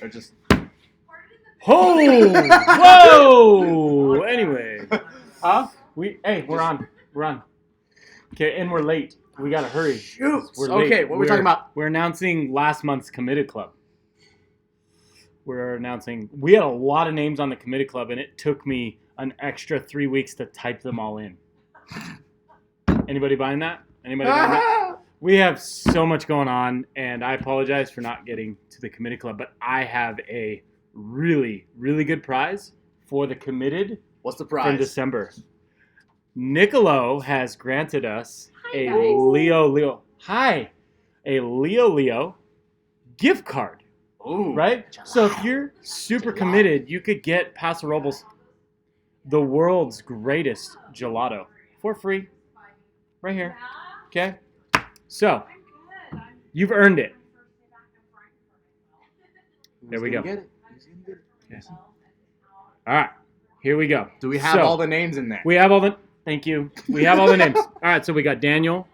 Or just... Whoa! Anyway. Huh? We're on. Okay, and we're late. We gotta hurry. Shoot. We're late. Okay, what are we talking about? We're announcing last month's committed club. We had a lot of names on the committed club, and it took me an extra 3 weeks to type them all in. Anybody buying that? We have so much going on, and I apologize for not getting to the committed club, but I have a really, really good prize for the committed. What's the prize? For December. Nicolo has granted us a guys. Leo gift card. Ooh. Right? So if you're super committed, you could get Paso Robles, the world's greatest gelato, for free. Right here. Okay? So, you've earned it. There we go. Get it. Okay. All right. Here we go. Do we have all the names in there? Thank you. We have all the names. All right, so we got Daniel,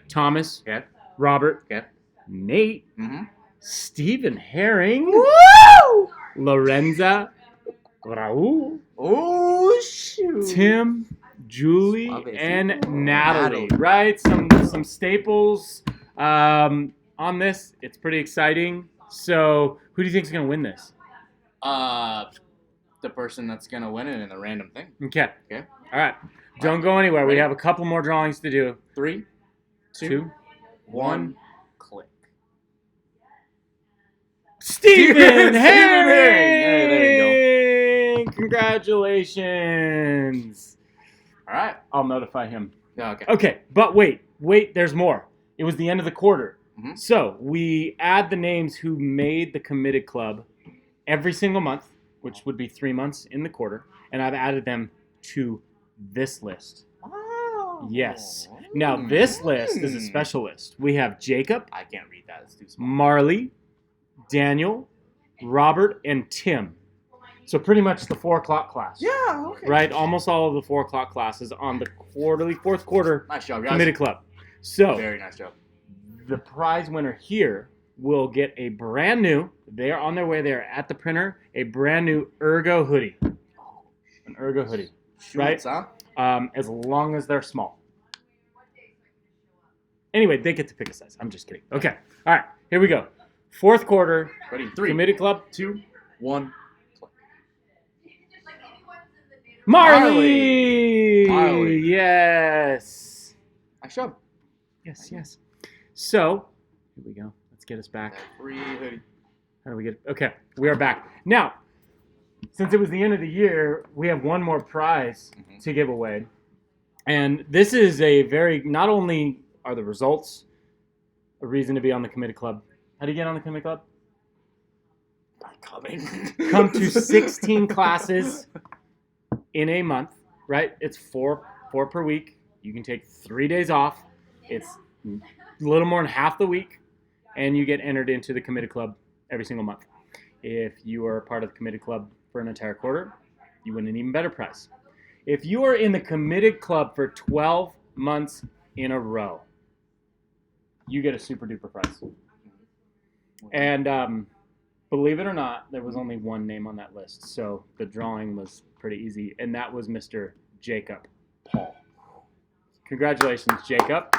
Thomas, Robert, Nate, Stephen Herring, Woo! Lorenza, Raul, Oh, shoot. Tim, Julie, and Natalie. Right? Some staples on this. It's pretty exciting. So, who do you think is going to win this? The person that's going to win it in a random thing. Okay. All right. Don't go anywhere. We have a couple more drawings to do. 3, 2, 1, click. Stephen Herring! Hey, there you go. Congratulations. All right. I'll notify him. Okay. Okay, but wait, there's more. It was the end of the quarter. Mm-hmm. So we add the names who made the committed club every single month, which would be 3 months in the quarter, and I've added them to this list. Oh. Yes. Now, this list is a special list. We have Jacob. I can't read that. It's too small. Marlee, Daniel, Robert, and Tim. So pretty much the 4 o'clock class. Yeah, okay. Right? Almost all of the 4 o'clock classes on the fourth quarter Nice job, guys. committed club. So very nice job. The prize winner here will get a brand new, they are on their way there at the printer, a brand new Ergo hoodie. An Ergo hoodie. Right? Huh? As long as they're small. Anyway, they get to pick a size. I'm just kidding. Okay. All right. Here we go. 4th quarter. Ready? 3. Committed club. 2, 1. Marlee! Yes. I showed. Yes. So, here we go. Let's get us back. Free hoodie. How do we get... Okay. We are back. Now, since it was the end of the year, we have one more prize to give away. And this is a very... Not only are the results a reason to be on the committed club. How do you get on the committed club? Not coming. Come to 16 classes in a month, right? It's 4 per week. You can take 3 days off. It's a little more than half the week. And you get entered into the committed club every single month. If you are a part of the committed club for an entire quarter, you win an even better prize. If you are in the committed club for 12 months in a row, you get a super duper prize. And believe it or not, there was only one name on that list. So the drawing was pretty easy. And that was Mr. Jacob Paul. Congratulations, Jacob.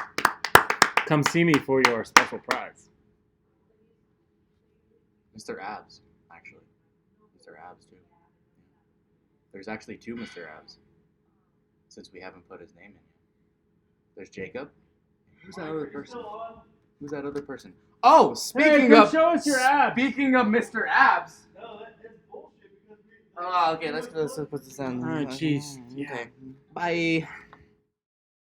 Come see me for your special prize. Mr. Abs, actually. Mr. Abs, too. There's actually 2 Mr. Abs, since we haven't put his name in yet. There's Jacob. Who's that other person? Oh, speaking of... show us your abs. Speaking of Mr. Abs. No, that's bullshit because we... Oh, okay, let's put this on. Oh, jeez. Okay. Bye.